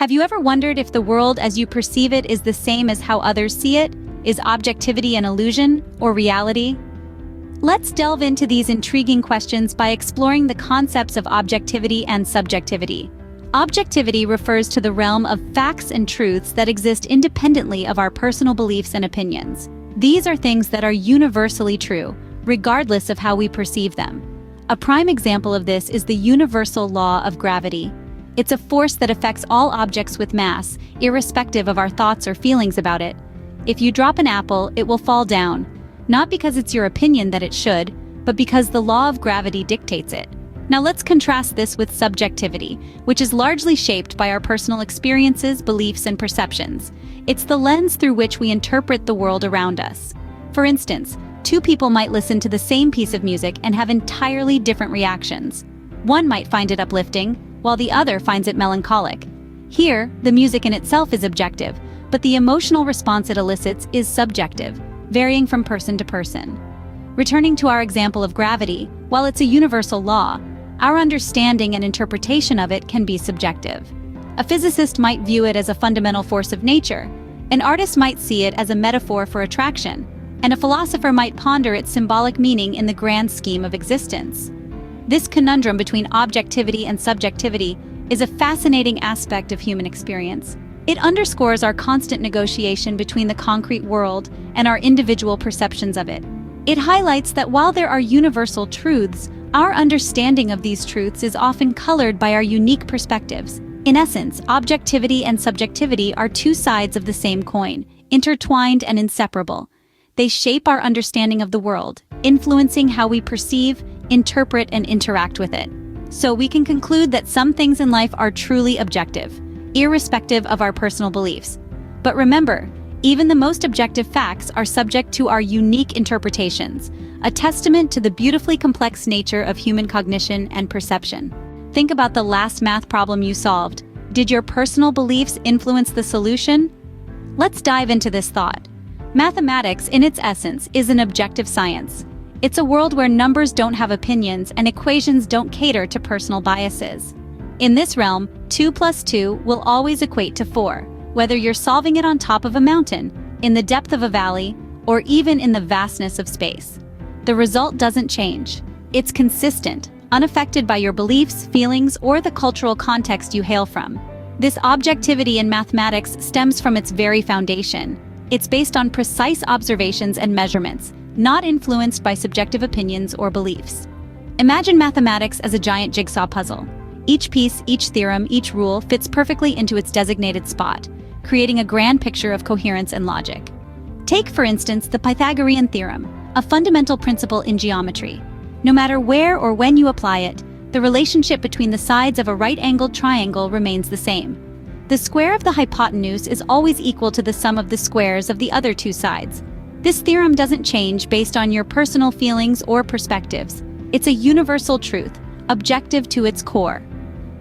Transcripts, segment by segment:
Have you ever wondered if the world as you perceive it is the same as how others see it? Is objectivity an illusion or reality? Let's delve into these intriguing questions by exploring the concepts of objectivity and subjectivity. Objectivity refers to the realm of facts and truths that exist independently of our personal beliefs and opinions. These are things that are universally true, regardless of how we perceive them. A prime example of this is the universal law of gravity. It's a force that affects all objects with mass, irrespective of our thoughts or feelings about it. If you drop an apple, it will fall down, not because it's your opinion that it should, but because the law of gravity dictates it. Now let's contrast this with subjectivity, which is largely shaped by our personal experiences, beliefs, and perceptions. It's the lens through which we interpret the world around us. For instance, two people might listen to the same piece of music and have entirely different reactions. One might find it uplifting, while the other finds it melancholic. Here, the music in itself is objective, but the emotional response it elicits is subjective, varying from person to person. Returning to our example of gravity, while it's a universal law, our understanding and interpretation of it can be subjective. A physicist might view it as a fundamental force of nature, an artist might see it as a metaphor for attraction, and a philosopher might ponder its symbolic meaning in the grand scheme of existence. This conundrum between objectivity and subjectivity is a fascinating aspect of human experience. It underscores our constant negotiation between the concrete world and our individual perceptions of it. It highlights that while there are universal truths, our understanding of these truths is often colored by our unique perspectives. In essence, objectivity and subjectivity are two sides of the same coin, intertwined and inseparable. They shape our understanding of the world, influencing how we perceive, interpret, and interact with it. So we can conclude that some things in life are truly objective, irrespective of our personal beliefs. But remember, even the most objective facts are subject to our unique interpretations, a testament to the beautifully complex nature of human cognition and perception. Think about the last math problem you solved. Did your personal beliefs influence the solution? Let's dive into this thought. Mathematics, in its essence, is an objective science. It's a world where numbers don't have opinions and equations don't cater to personal biases. In this realm, 2 plus 2 will always equate to 4, whether you're solving it on top of a mountain, in the depth of a valley, or even in the vastness of space. The result doesn't change. It's consistent, unaffected by your beliefs, feelings, or the cultural context you hail from. This objectivity in mathematics stems from its very foundation. It's based on precise observations and measurements, not influenced by subjective opinions or beliefs. Imagine mathematics as a giant jigsaw puzzle. Each piece, each theorem, each rule fits perfectly into its designated spot, creating a grand picture of coherence and logic. Take, for instance, the Pythagorean theorem, a fundamental principle in geometry. No matter where or when you apply it, the relationship between the sides of a right-angled triangle remains the same. The square of the hypotenuse is always equal to the sum of the squares of the other two sides. This theorem doesn't change based on your personal feelings or perspectives. It's a universal truth, objective to its core.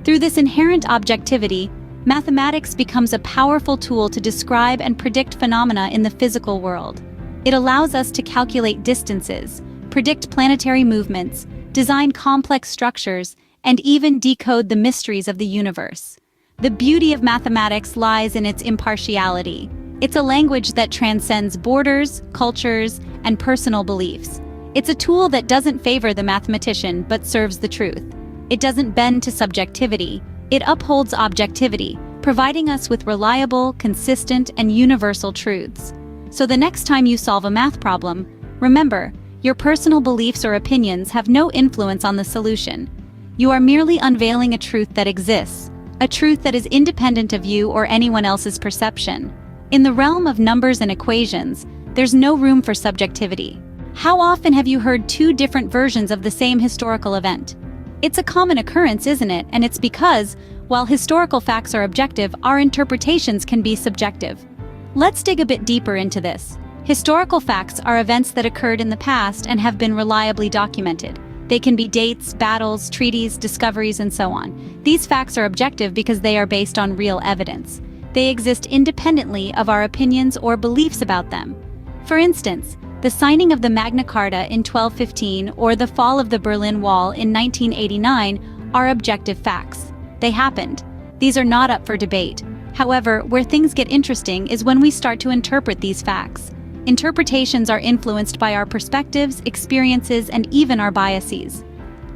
Through this inherent objectivity, mathematics becomes a powerful tool to describe and predict phenomena in the physical world. It allows us to calculate distances, predict planetary movements, design complex structures, and even decode the mysteries of the universe. The beauty of mathematics lies in its impartiality. It's a language that transcends borders, cultures, and personal beliefs. It's a tool that doesn't favor the mathematician but serves the truth. It doesn't bend to subjectivity. It upholds objectivity, providing us with reliable, consistent, and universal truths. So the next time you solve a math problem, remember, your personal beliefs or opinions have no influence on the solution. You are merely unveiling a truth that exists, a truth that is independent of you or anyone else's perception. In the realm of numbers and equations, there's no room for subjectivity. How often have you heard two different versions of the same historical event? It's a common occurrence, isn't it? And it's because, while historical facts are objective, our interpretations can be subjective. Let's dig a bit deeper into this. Historical facts are events that occurred in the past and have been reliably documented. They can be dates, battles, treaties, discoveries, and so on. These facts are objective because they are based on real evidence. They exist independently of our opinions or beliefs about them. For instance, the signing of the Magna Carta in 1215 or the fall of the Berlin Wall in 1989 are objective facts. They happened. These are not up for debate. However, where things get interesting is when we start to interpret these facts. Interpretations are influenced by our perspectives, experiences, and even our biases.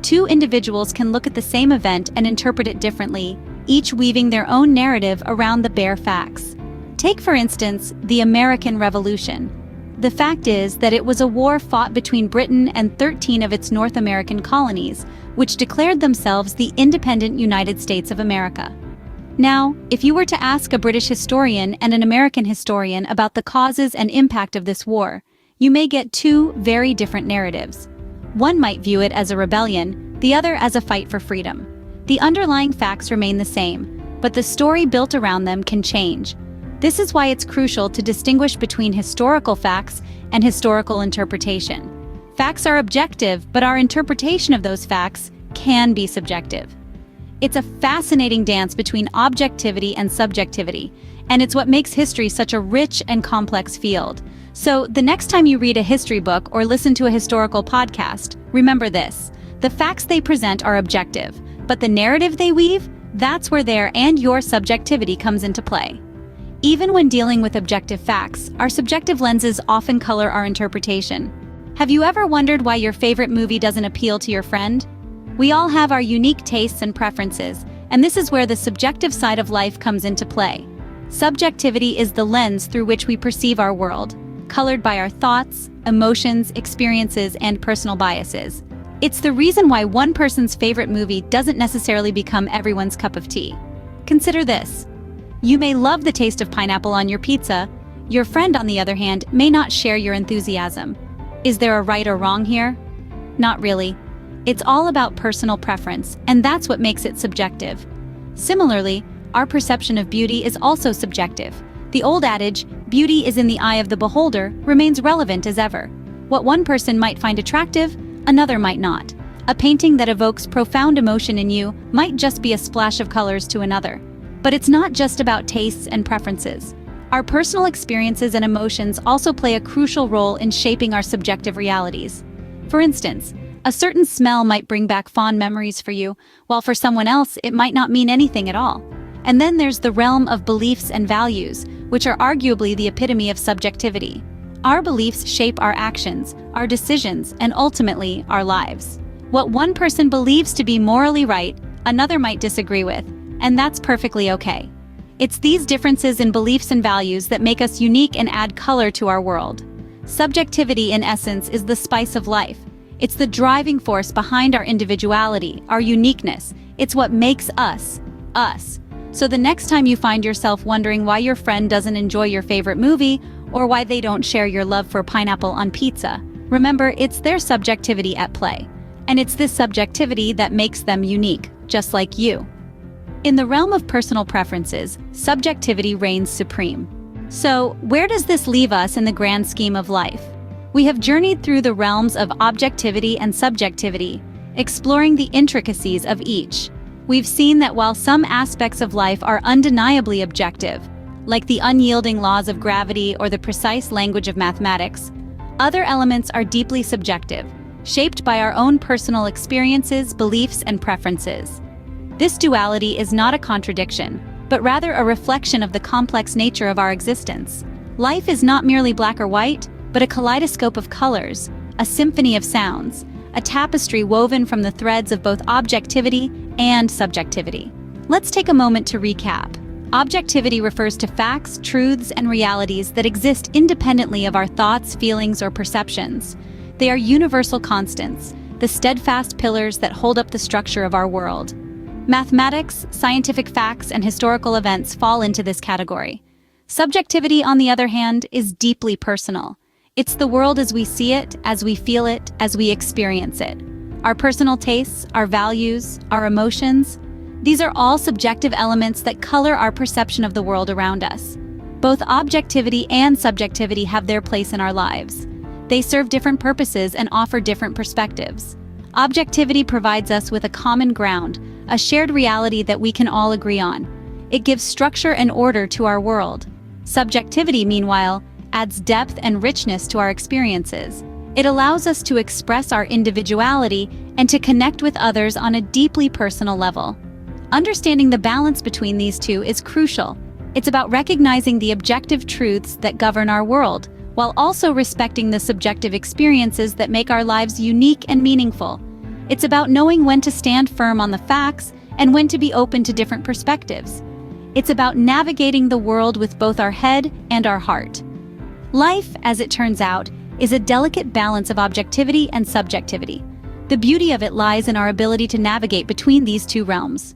Two individuals can look at the same event and interpret it differently, each weaving their own narrative around the bare facts. Take, for instance, the American Revolution. The fact is that it was a war fought between Britain and 13 of its North American colonies, which declared themselves the independent United States of America. Now, if you were to ask a British historian and an American historian about the causes and impact of this war, you may get two very different narratives. One might view it as a rebellion, the other as a fight for freedom. The underlying facts remain the same, but the story built around them can change. This is why it's crucial to distinguish between historical facts and historical interpretation. Facts are objective, but our interpretation of those facts can be subjective. It's a fascinating dance between objectivity and subjectivity, and it's what makes history such a rich and complex field. So, the next time you read a history book or listen to a historical podcast, remember this: the facts they present are objective, but the narrative they weave, that's where their and your subjectivity comes into play. Even when dealing with objective facts, our subjective lenses often color our interpretation. Have you ever wondered why your favorite movie doesn't appeal to your friend? We all have our unique tastes and preferences, and this is where the subjective side of life comes into play. Subjectivity is the lens through which we perceive our world, colored by our thoughts, emotions, experiences, and personal biases. It's the reason why one person's favorite movie doesn't necessarily become everyone's cup of tea. Consider this. You may love the taste of pineapple on your pizza. Your friend, on the other hand, may not share your enthusiasm. Is there a right or wrong here? Not really. It's all about personal preference, and that's what makes it subjective. Similarly, our perception of beauty is also subjective. The old adage, "beauty is in the eye of the beholder," remains relevant as ever. What one person might find attractive, another might not. A painting that evokes profound emotion in you might just be a splash of colors to another. But it's not just about tastes and preferences. Our personal experiences and emotions also play a crucial role in shaping our subjective realities. For instance, a certain smell might bring back fond memories for you, while for someone else it might not mean anything at all. And then there's the realm of beliefs and values, which are arguably the epitome of subjectivity. Our beliefs shape our actions, our decisions, and ultimately, our lives. What one person believes to be morally right, another might disagree with, and that's perfectly okay. It's these differences in beliefs and values that make us unique and add color to our world. Subjectivity, in essence, is the spice of life. It's the driving force behind our individuality, our uniqueness. It's what makes us, us. So the next time you find yourself wondering why your friend doesn't enjoy your favorite movie, or why they don't share your love for pineapple on pizza, remember, it's their subjectivity at play. And it's this subjectivity that makes them unique, just like you. In the realm of personal preferences, subjectivity reigns supreme. So, where does this leave us in the grand scheme of life? We have journeyed through the realms of objectivity and subjectivity, exploring the intricacies of each. We've seen that while some aspects of life are undeniably objective, like the unyielding laws of gravity or the precise language of mathematics, other elements are deeply subjective, shaped by our own personal experiences, beliefs, and preferences. This duality is not a contradiction, but rather a reflection of the complex nature of our existence. Life is not merely black or white, but a kaleidoscope of colors, a symphony of sounds, a tapestry woven from the threads of both objectivity and subjectivity. Let's take a moment to recap. Objectivity refers to facts, truths, and realities that exist independently of our thoughts, feelings, or perceptions. They are universal constants, the steadfast pillars that hold up the structure of our world. Mathematics, scientific facts, and historical events fall into this category. Subjectivity, on the other hand, is deeply personal. It's the world as we see it, as we feel it, as we experience it. Our personal tastes, our values, our emotions, these are all subjective elements that color our perception of the world around us. Both objectivity and subjectivity have their place in our lives. They serve different purposes and offer different perspectives. Objectivity provides us with a common ground, a shared reality that we can all agree on. It gives structure and order to our world. Subjectivity, meanwhile, adds depth and richness to our experiences. It allows us to express our individuality and to connect with others on a deeply personal level. Understanding the balance between these two is crucial. It's about recognizing the objective truths that govern our world, while also respecting the subjective experiences that make our lives unique and meaningful. It's about knowing when to stand firm on the facts and when to be open to different perspectives. It's about navigating the world with both our head and our heart. Life, as it turns out, is a delicate balance of objectivity and subjectivity. The beauty of it lies in our ability to navigate between these two realms.